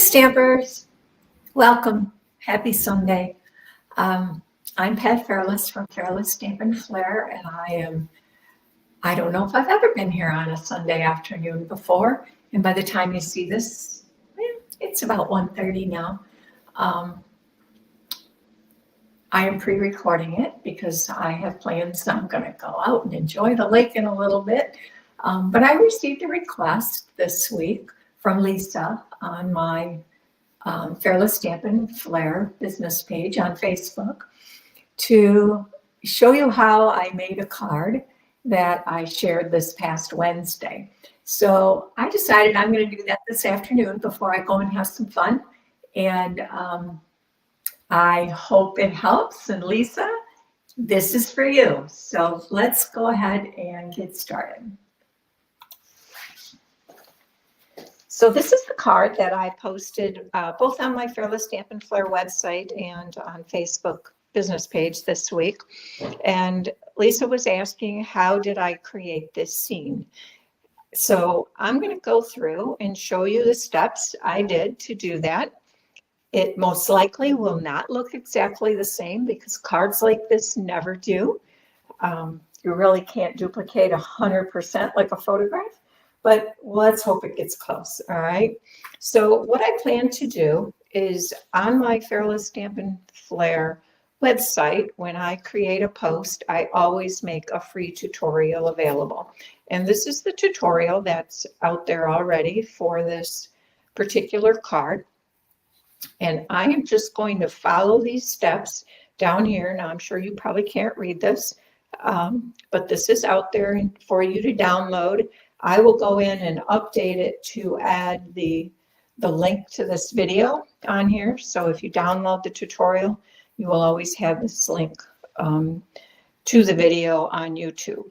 Stampers, welcome. Happy Sunday. I'm Pat Fairless from Fairless Stamp and Flair, and I don't know if I've ever been here on a Sunday afternoon before. And by the time you see this, it's about 1:30 now. I am pre-recording it because I have plans. I'm going to go out and enjoy the lake in a little bit. But I received a request this week from Lisa on my Fairless Stamp and Flair business page on Facebook to show you how I made a card that I shared this past Wednesday. So I decided I'm going to do that this afternoon before I go and have some fun. And I hope it helps. And Lisa, this is for you. So let's go ahead and get started. So this is the card that I posted both on my Fairless Stamp and Flair website and on Facebook business page this week. And Lisa was asking, how did I create this scene? So I'm going to go through and show you the steps I did to do that. It most likely will not look exactly the same because cards like this never do. You really can't duplicate 100% like a photograph, but let's hope it gets close, all right? So what I plan to do is on my Fairless Stamp and Flair website, when I create a post, I always make a free tutorial available. And this is the tutorial that's out there already for this particular card. And I am just going to follow these steps down here. Now, I'm sure you probably can't read this, but this is out there for you to download. I will go in and update it to add the link to this video on here. So if you download the tutorial, you will always have this link to the video on YouTube.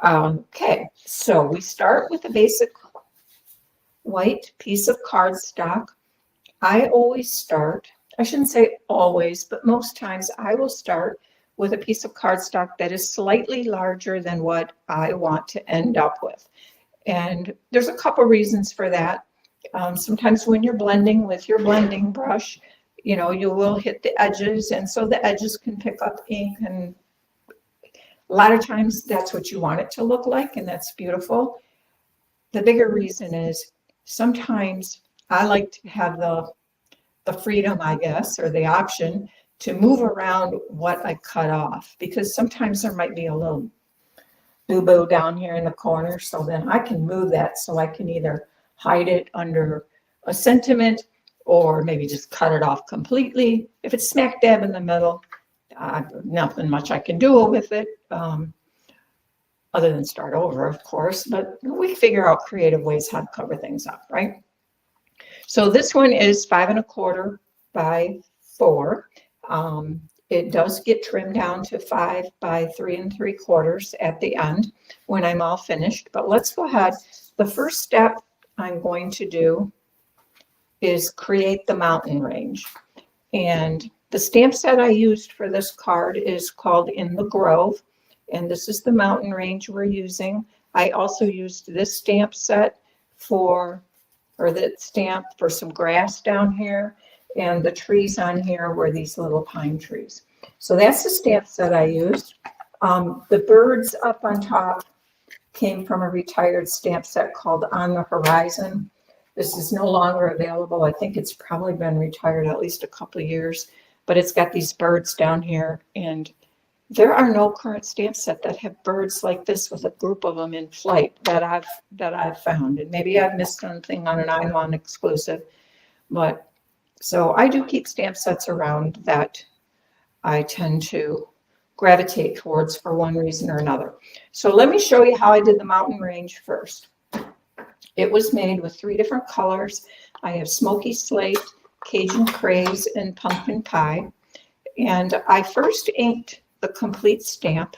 Okay, so we start with a basic white piece of cardstock. I always start, I shouldn't say always, but most times I will start with a piece of cardstock that is slightly larger than what I want to end up with. And there's a couple reasons for that. Sometimes when you're blending with your blending brush, you know, you will hit the edges, and so the edges can pick up ink, and a lot of times that's what you want it to look like, and that's beautiful. The bigger reason is sometimes I like to have the freedom, I guess, or the option to move around what I cut off, because sometimes there might be a little boo-boo down here in the corner, so then I can move that so I can either hide it under a sentiment or maybe just cut it off completely. If it's smack dab in the middle, nothing much I can do with it, other than start over, of course, but we figure out creative ways how to cover things up, right? So this one is 5 1/4 by 4. It does get trimmed down to 5 by 3 3/4 at the end when I'm all finished. But let's go ahead. The first step I'm going to do is create the mountain range. And the stamp set I used for this card is called In the Grove. And this is the mountain range we're using. I also used this stamp set for some grass down here, and the trees on here were these little pine trees. So that's the stamp set I used. The birds up on top came from a retired stamp set called On the Horizon. This is no longer available. I think it's probably been retired at least a couple of years, but it's got these birds down here, and there are no current stamp set that have birds like this with a group of them in flight that I've found. And maybe I've missed something on an Ion exclusive, but so I do keep stamp sets around that I tend to gravitate towards for one reason or another. So let me show you how I did the mountain range first. It was made with 3 different colors. I have Smoky Slate, Cajun Craze, and Pumpkin Pie. And I first inked the complete stamp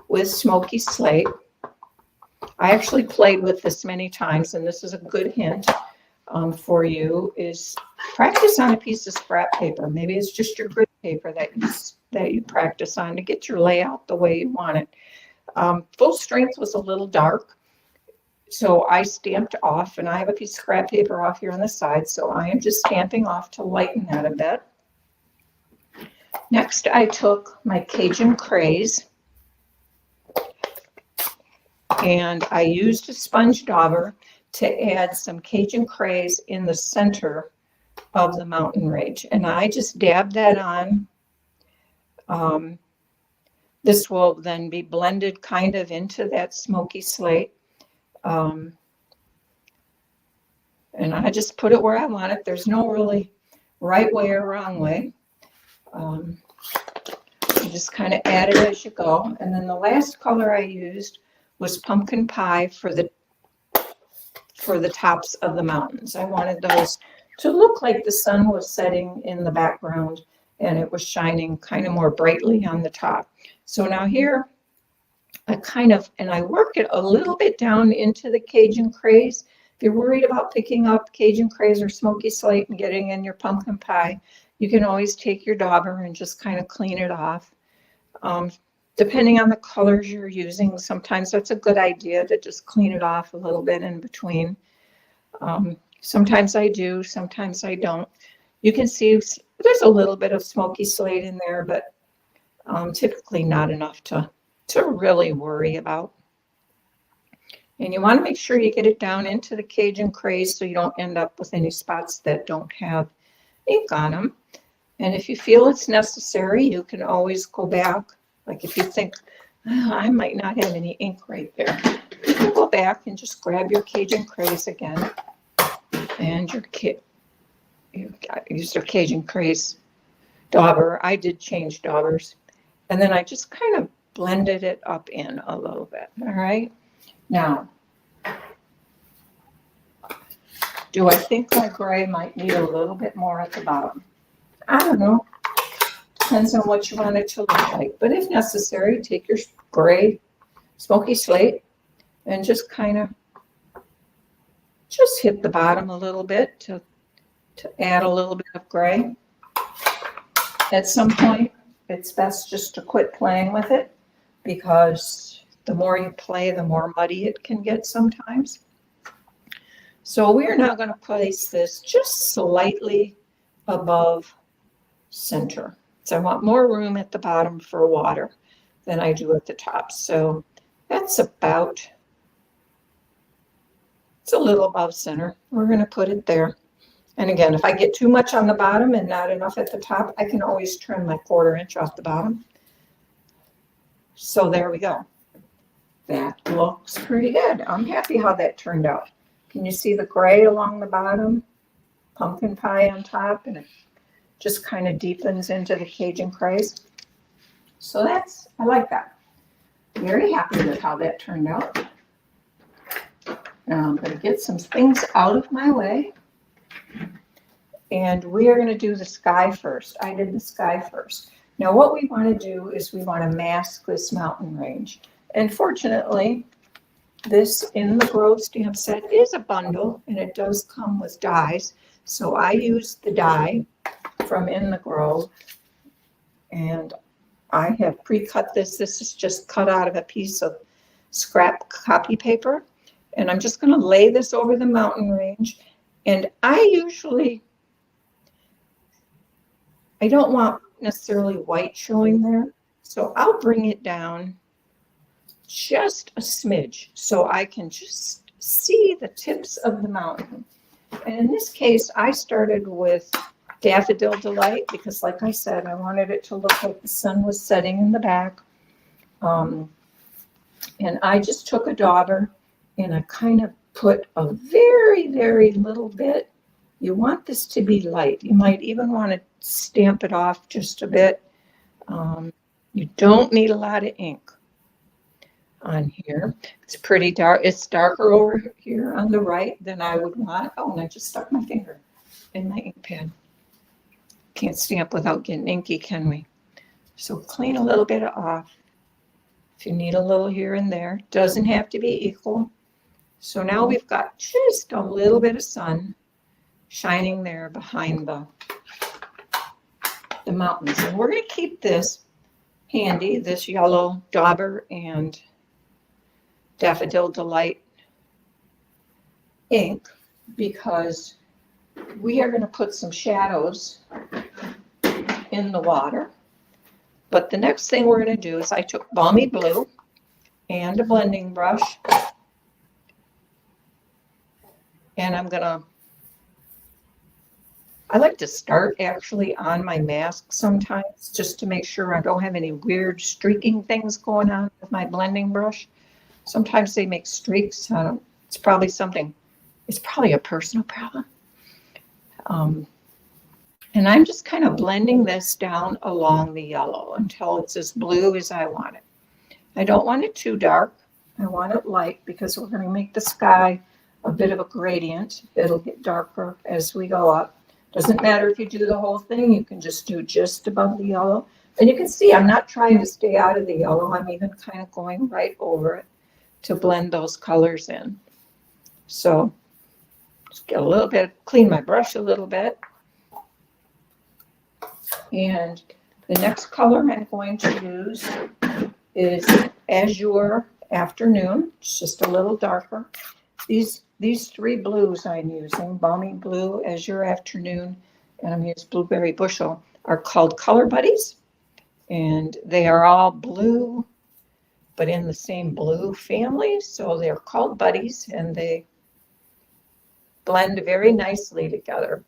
with Smoky Slate. I actually played with this many times, and this is a good hint for you, is practice on a piece of scrap paper. Maybe it's just your grid paper that you practice on to get your layout the way you want it. Full strength was a little dark, So I stamped off, and I have a piece of scrap paper off here on the side, so I am just stamping off to lighten that a bit. Next, I took my Cajun Craze, and I used a sponge dauber to add some Cajun Craze in the center of the mountain range. And I just dabbed that on. This will then be blended kind of into that smoky slate. And I just put it where I want it. There's no really right way or wrong way. You just kind of add it as you go. And then the last color I used was pumpkin pie for the tops of the mountains. I wanted those to look like the sun was setting in the background and it was shining kind of more brightly on the top. So now here, I work it a little bit down into the Cajun Craze. If you're worried about picking up Cajun Craze or smoky slate and getting in your pumpkin pie, you can always take your dauber and just kind of clean it off. Depending on the colors you're using, sometimes that's a good idea to just clean it off a little bit in between. Sometimes I do, sometimes I don't. You can see there's a little bit of smoky slate in there, but typically not enough to really worry about. And you want to make sure you get it down into the Cajun Craze so you don't end up with any spots that don't have ink on them. And if you feel it's necessary, you can always go back. Like if you think, oh, I might not have any ink right there, you can go back and just grab your Cajun Craze again. And you use your Cajun Craze dauber. I did change daubers. And then I just kind of blended it up in a little bit. All right. Now, do I think my gray might need a little bit more at the bottom? I don't know. Depends on what you want it to look like. But if necessary, take your gray smoky slate and just kind of just hit the bottom a little bit to add a little bit of gray. At some point, it's best just to quit playing with it because the more you play, the more muddy it can get sometimes. So we're now going to place this just slightly above center. So I want more room at the bottom for water than I do at the top. So that's about, it's a little above center. We're going to put it there. And again, if I get too much on the bottom and not enough at the top, I can always trim my 1/4 inch off the bottom. So there we go. That looks pretty good. I'm happy how that turned out. Can you see the gray along the bottom? Pumpkin pie on top, and it just kind of deepens into the Cajun Craze. So I like that. Very happy with how that turned out. Now I'm going to get some things out of my way. And we are going to do the sky first. I did the sky first. Now what we want to do is we want to mask this mountain range. And fortunately, this In the Grove stamp set is a bundle and it does come with dies. So I used the die from In the Grove and I have pre-cut this. This is just cut out of a piece of scrap copy paper. And I'm just going to lay this over the mountain range. And I don't want necessarily white showing there. So I'll bring it down just a smidge so I can just see the tips of the mountain. And in this case, I started with Daffodil Delight because like I said, I wanted it to look like the sun was setting in the back. And I just took a dauber and I kind of put a very, very little bit. You want this to be light. You might even want to stamp it off just a bit. You don't need a lot of ink on here. It's pretty dark. It's darker over here on the right than I would want. Oh, and I just stuck my finger in my ink pad. Can't stamp without getting inky, can we? So clean a little bit off. If you need a little here and there, doesn't have to be equal. So now we've got just a little bit of sun shining there behind the mountains. And we're going to keep this handy, this yellow dauber and Daffodil Delight ink because we are going to put some shadows in the water. But the next thing we're going to do is I took Balmy Blue and a blending brush, and I like to start actually on my mask sometimes just to make sure I don't have any weird streaking things going on with my blending brush. Sometimes they make streaks. It's probably a personal problem. And I'm just kind of blending this down along the yellow until it's as blue as I want it. I don't want it too dark. I want it light because we're going to make the sky a bit of a gradient. It'll get darker as we go up. Doesn't matter if you do the whole thing. You can just do just above the yellow. And you can see I'm not trying to stay out of the yellow. I'm even kind of going right over it to blend those colors in. So just get a little bit, clean my brush a little bit. And the next color I'm going to use is Azure Afternoon. It's just a little darker. These three blues I'm using, Balmy Blue, Azure Afternoon, and I'm using Blueberry Bushel, are called Color Buddies. And they are all blue, but in the same blue family. So they're called buddies, and they blend very nicely together.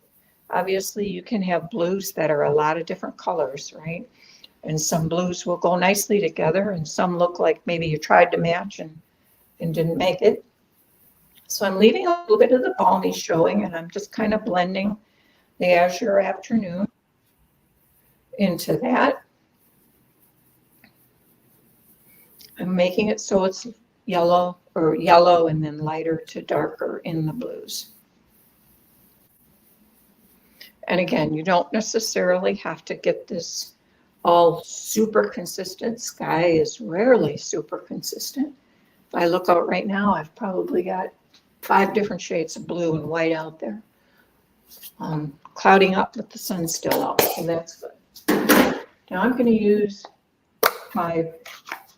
Obviously, you can have blues that are a lot of different colors, right? And some blues will go nicely together, and some look like maybe you tried to match and didn't make it. So I'm leaving a little bit of the balmy showing, and I'm just kind of blending the Azure Afternoon into that. I'm making it so it's yellow and then lighter to darker in the blues. And again, you don't necessarily have to get this all super consistent. Sky is rarely super consistent. If I look out right now, I've probably got 5 different shades of blue and white out there. Clouding up, but the sun's still out, so that's good. Now I'm going to use my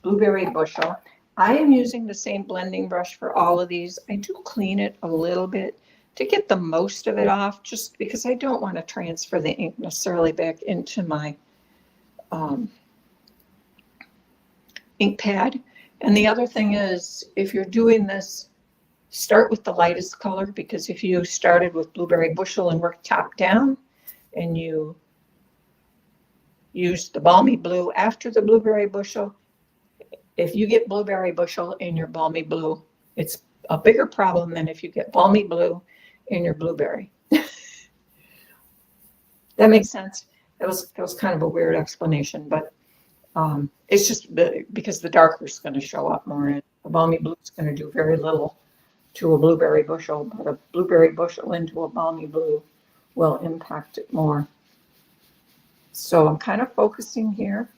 Blueberry Bushel. I am using the same blending brush for all of these. I do clean it a little bit to get the most of it off, just because I don't want to transfer the ink necessarily back into my ink pad. And the other thing is, if you're doing this, start with the lightest color, because if you started with Blueberry Bushel and worked top down and you use the Balmy Blue after the Blueberry Bushel, if you get Blueberry Bushel in your Balmy Blue, it's a bigger problem than if you get Balmy Blue in your Blueberry. That makes sense. It was kind of a weird explanation, but it's just because the darker is going to show up more. And the Balmy Blue is going to do very little to a Blueberry Bushel, but a Blueberry Bushel into a Balmy Blue will impact it more. So I'm kind of focusing here,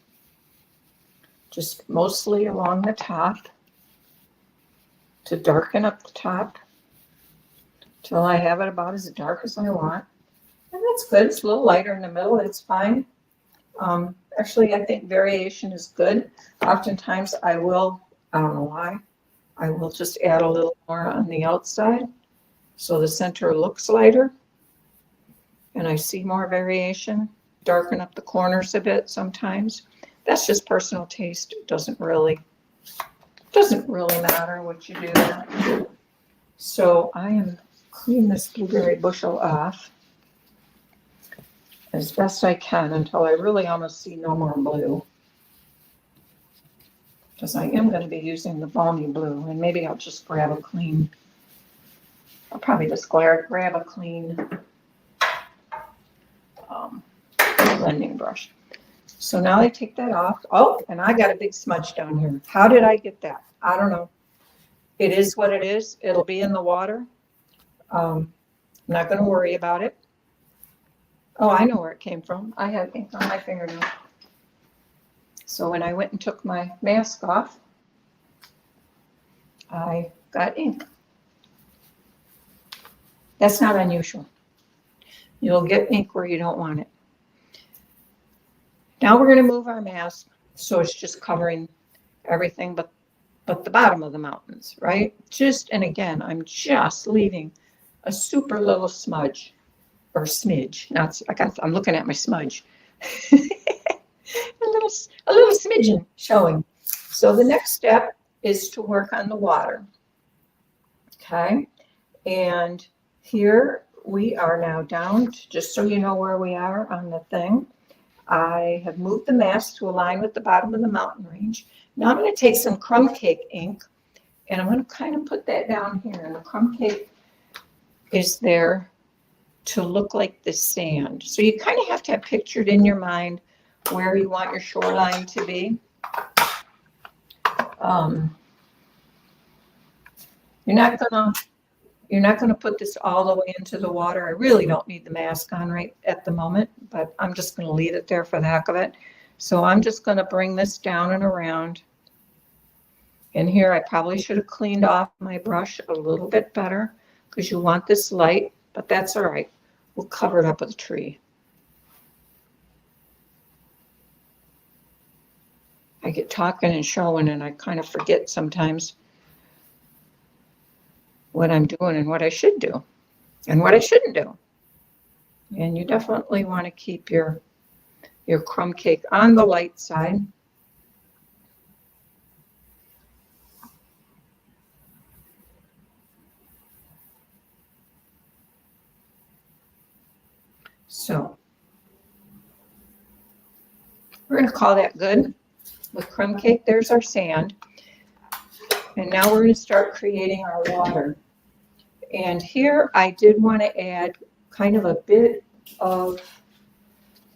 just mostly along the top to darken up the top till I have it about as dark as I want. And that's good. It's a little lighter in the middle. It's fine. Actually, I think variation is good. Oftentimes I don't know why, I will just add a little more on the outside so the center looks lighter and I see more variation. Darken up the corners a bit sometimes. That's just personal taste. It doesn't really matter what you do. So I am cleaning this Blueberry Bushel off as best I can until I really almost see no more blue, because I am going to be using the Balmy Blue, and maybe I'll just grab a clean, I'll probably just grab a clean blending brush. So now I take that off. Oh, and I got a big smudge down here. How did I get that? I don't know. It is what it is. It'll be in the water. I'm not going to worry about it. Oh, I know where it came from. I have ink on my fingernail. So when I went and took my mask off, I got ink. That's not unusual. You'll get ink where you don't want it. Now we're going to move our mask so it's just covering everything but but the bottom of the mountains, right? And again, I'm just leaving a super little smudge or smidge. I'm looking at my smudge. a little smidgen showing. So the next step is to work on the water. Okay. And here we are now down to, just so you know where we are on the thing. I have moved the mask to align with the bottom of the mountain range. Now I'm going to take some crumb cake ink and I'm going to kind of put that down here. And the crumb cake is there to look like the sand. So you kind of have to have pictured in your mind where you want your shoreline to be. You're not gonna put this all the way into the water. I really don't need the mask on right at the moment, but I'm just gonna leave it there for the heck of it. So I'm just gonna bring this down and around. And here I probably should have cleaned off my brush a little bit better because you want this light, but that's all right. We'll cover it up with a tree. I get talking and showing and I kind of forget sometimes what I'm doing and what I should do and what I shouldn't do. And you definitely want to keep your crumb cake on the light side. So we're going to call that good with crumb cake. There's our sand. And now we're going to start creating our water. And here I did want to add kind of a bit of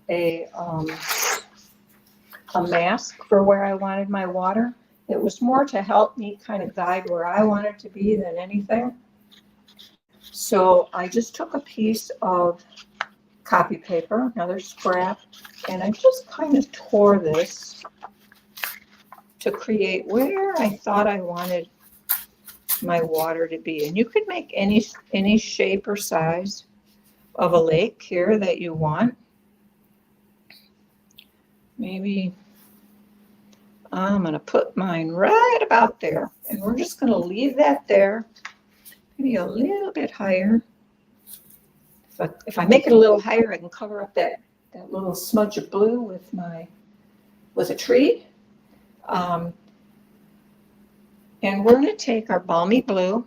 a mask for where I wanted my water. It was more to help me kind of guide where I wanted to be than anything. So I just took a piece of copy paper, another scrap, and I just kind of tore this to create where I thought I wanted my water to be. And you could make any shape or size of a lake here that you want. Maybe I'm going to put mine right about there. And we're just going to leave that there, maybe a little bit higher. If I make it a little higher, I can cover up that little smudge of blue with a tree. And we're going to take our balmy blue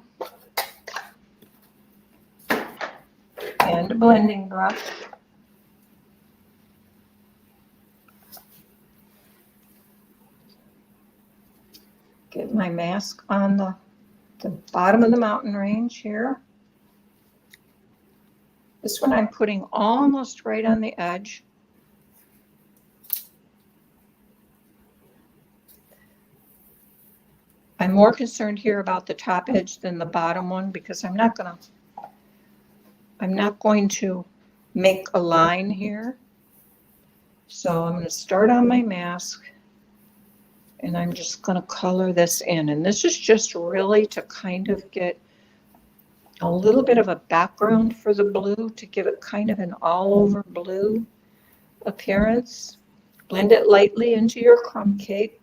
and a blending brush. Get my mask on the bottom of the mountain range here. This one I'm putting almost right on the edge. I'm more concerned here about the top edge than the bottom one because I'm not going to make a line here. So I'm going to start on my mask and I'm just going to color this in. And this is just really to kind of get a little bit of a background for the blue to give it kind of an all over blue appearance. Blend it lightly into your crumb cake.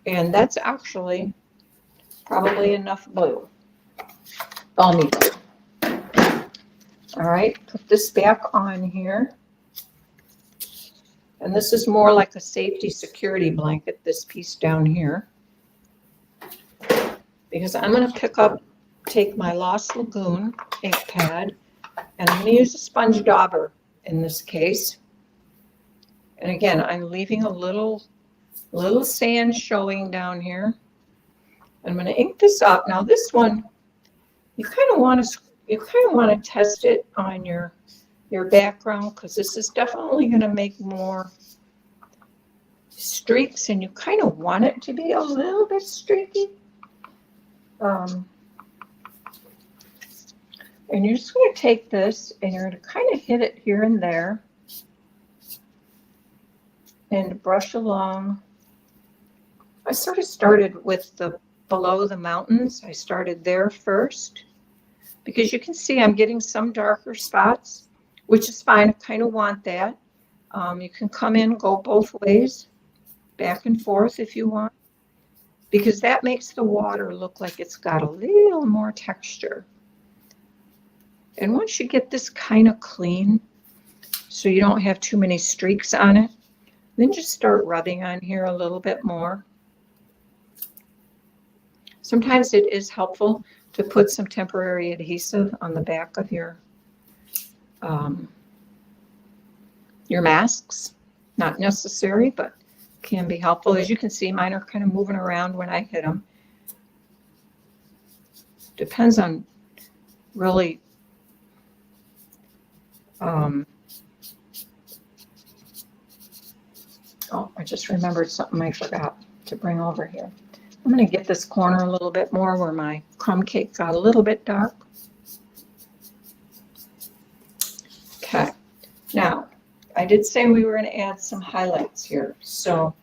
And that's actually probably enough blue, balmy blue. All right, put this back on here. And this is more like a safety security blanket, this piece down here. Because I'm going to take my Lost Lagoon ink pad, and I'm going to use a sponge dauber in this case. And again, I'm leaving a little sand showing down here. I'm going to ink this up. Now this one, you kind of want to test it on your background because this is definitely going to make more streaks, and you kind of want it to be a little bit streaky. And you're just going to take this and you're going to kind of hit it here and there and brush along. I sort of started with the below the mountains. I started there first because you can see I'm getting some darker spots, which is fine. I kind of want that. You can come in, go both ways. back and forth if you want, because that makes the water look like it's got a little more texture. And once you get this kind of clean, so you don't have too many streaks on it, then just start rubbing on here a little bit more. Sometimes it is helpful to put some temporary adhesive on the back of your masks. Not necessary, but can be helpful. As you can see, mine are kind of moving around when I hit them. Depends on really oh, I just remembered something I forgot to bring over here. I'm going to get this corner a little bit more where my crumb cake got a little bit dark. Okay, now I did say we were going to add some highlights here. So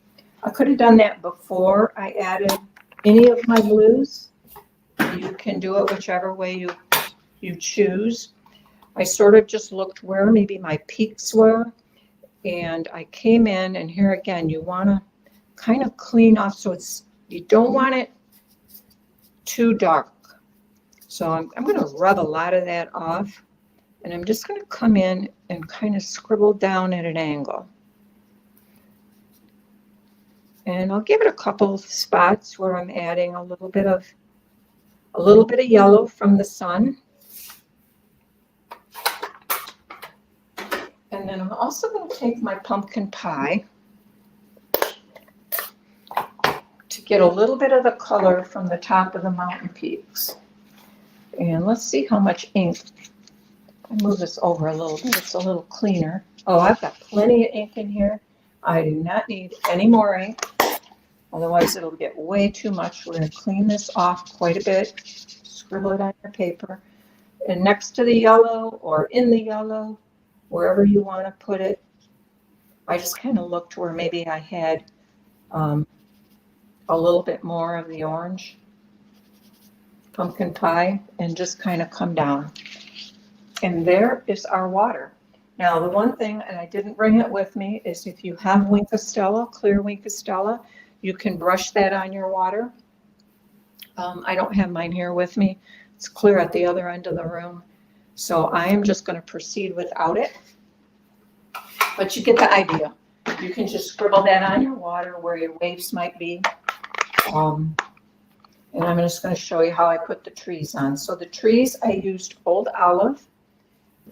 I could have done that before I added any of my blues. You can do it whichever way you choose. I sort of just looked where maybe my peaks were, and I came in, and here again, you want to kind of clean off, so you don't want it too dark. So I'm going to rub a lot of that off, and I'm just going to come in and kind of scribble down at an angle. And I'll give it a couple spots where I'm adding a little bit of yellow from the sun. And then I'm also going to take my pumpkin pie to get a little bit of the color from the top of the mountain peaks. And let's see how much ink. I'll move this over a little bit. It's a little cleaner. Oh, I've got plenty of ink in here. I do not need any more ink. Otherwise, it'll get way too much. We're going to clean this off quite a bit. Scribble it on your paper. And next to the yellow or in the yellow, wherever you want to put it, I just kind of looked where maybe I had a little bit more of the orange pumpkin pie and just kind of come down. And there is our water. Now, the one thing, and I didn't bring it with me, is if you have Wink of Stella, clear Wink of Stella, you can brush that on your water. I don't have mine here with me. It's clear at the other end of the room. So I am just going to proceed without it. But you get the idea. You can just scribble that on your water where your waves might be. And I'm just going to show you how I put the trees on. So the trees, I used old olive,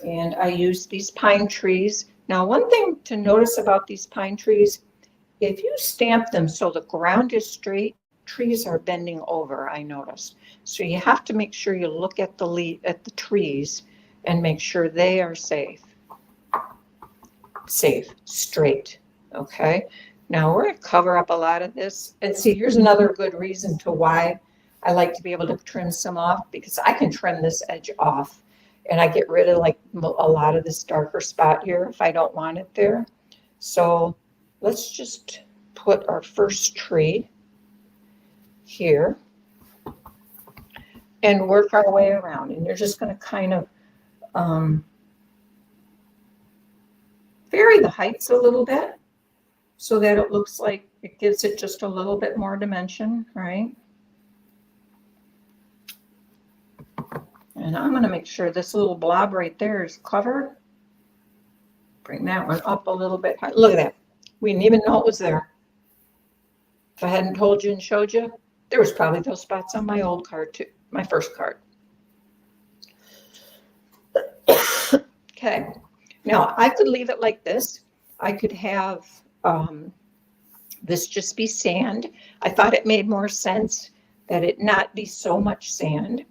and I used these pine trees. Now, one thing to notice about these pine trees, if you stamp them so the ground is straight, trees are bending over, I noticed. So you have to make sure you look at the trees and make sure they are safe, straight, okay? Now we're going to cover up a lot of this. And see, here's another good reason to why I like to be able to trim some off, because I can trim this edge off and I get rid of like a lot of this darker spot here if I don't want it there. So let's just put our first tree here and work our way around. And you're just going to kind of vary the heights a little bit so that it looks like it gives it just a little bit more dimension, right? And I'm going to make sure this little blob right there is covered. Bring that one up a little bit high. Look at that. We didn't even know it was there. If I hadn't told you and showed you, there was probably those spots on my old card too, my first card. Okay. Now I could leave it like this. I could have this just be sand. I thought it made more sense that it not be so much sand.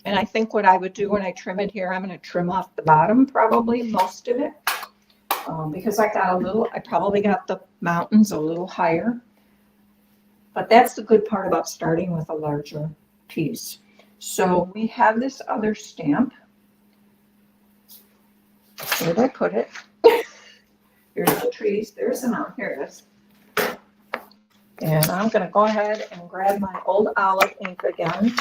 And I think what I would do when I trim it here, I'm going to trim off the bottom, probably most of it, because I probably got the mountains a little higher. But that's the good part about starting with a larger piece. So we have this other stamp. Where did I put it? Here's the trees. There's the mountain. Here it is. And I'm going to go ahead and grab my old olive ink again.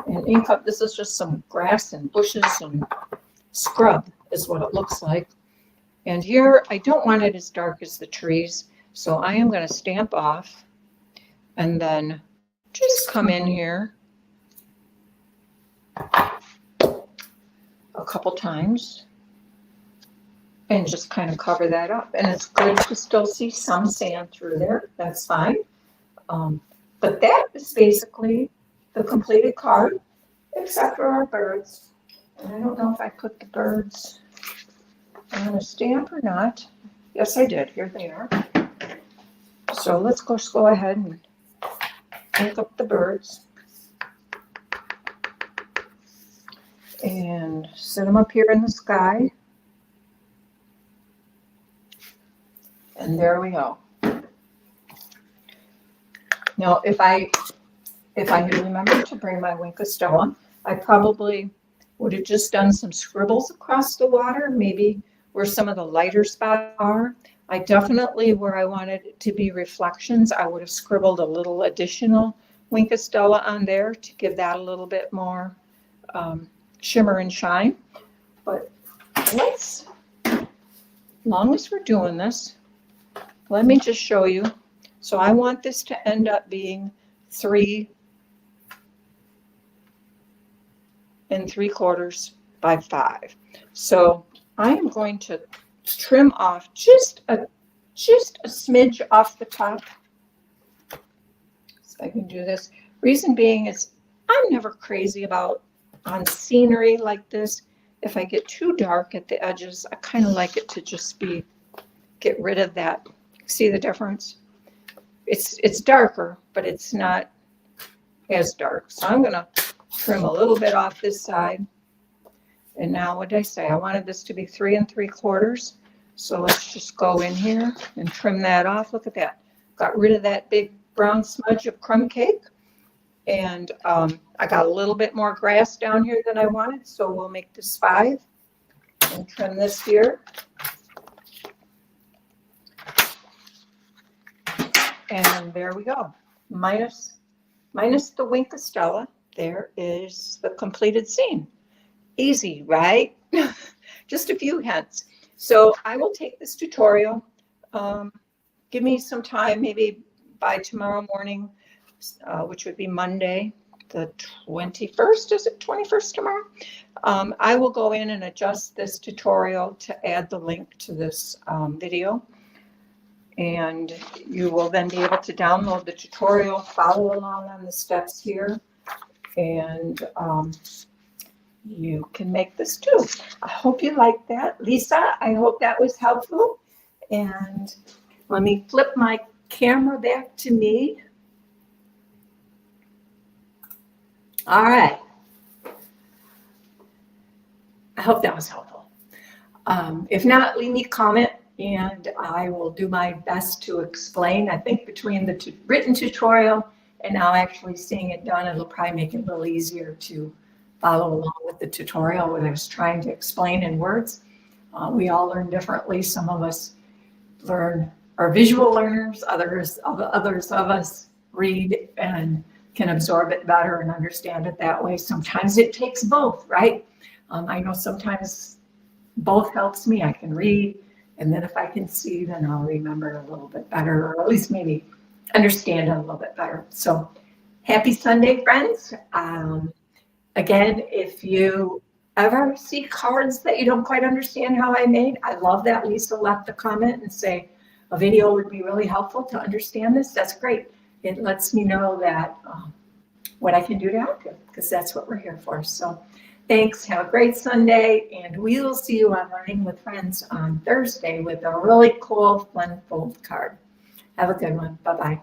And ink up, this is just some grass and bushes and scrub is what it looks like. And here, I don't want it as dark as the trees, so I am going to stamp off and then just come in here a couple times and just kind of cover that up. And it's good to still see some sand through there. That's fine. But that is basically the completed card, except for our birds. And I don't know if I put the birds on a stamp or not. Yes, I did. Here they are. So let's just go ahead and ink up the birds and set them up here in the sky. And there we go. Now, if I had remembered to bring my Wink of Stella, I probably would have just done some scribbles across the water, maybe where some of the lighter spots are. I definitely, where I wanted it to be reflections, I would have scribbled a little additional Wink of Stella on there to give that a little bit more shimmer and shine. But let's, as long as we're doing this, let me just show you. So I want this to end up being 3 3/4 by 5. So I am going to trim off just a smidge off the top. So I can do this. Reason being is I'm never crazy about on scenery like this. If I get too dark at the edges, I kind of like it to just be, get rid of that. See the difference? It's darker, but it's not as dark. So I'm going to trim a little bit off this side. And now what did I say? I wanted this to be 3 3/4. So let's just go in here and trim that off. Look at that. Got rid of that big brown smudge of crumb cake. And I got a little bit more grass down here than I wanted. So we'll make this 5 and trim this here. And there we go. Minus the Wink of Stella, there is the completed scene. Easy, right? Just a few hints. So I will take this tutorial. Give me some time, maybe by tomorrow morning, which would be Monday, the 21st. Is it 21st tomorrow? I will go in and adjust this tutorial to add the link to this video. And you will then be able to download the tutorial, follow along on the steps here, and you can make this too. I hope you like that. Lisa, I hope that was helpful. And let me flip my camera back to me. All right. I hope that was helpful. If not, leave me a comment and I will do my best to explain. I think between the written tutorial and now actually seeing it done, it'll probably make it a little easier to follow along with the tutorial when I was trying to explain in words. We all learn differently. Some of us are visual learners, others of us read and can absorb it better and understand it that way. Sometimes it takes both, right? I know sometimes both helps me. I can read, and then if I can see, then I'll remember it a little bit better, or at least maybe understand it a little bit better. So happy Sunday, friends. Again, if you ever see cards that you don't quite understand how I made, I love that Lisa left a comment and say a video would be really helpful to understand this. That's great. It lets me know that what I can do to help you, because that's what we're here for. So thanks. Have a great Sunday, and we will see you on Learning with Friends on Thursday with a really cool, fun fold card. Have a good one. Bye-bye.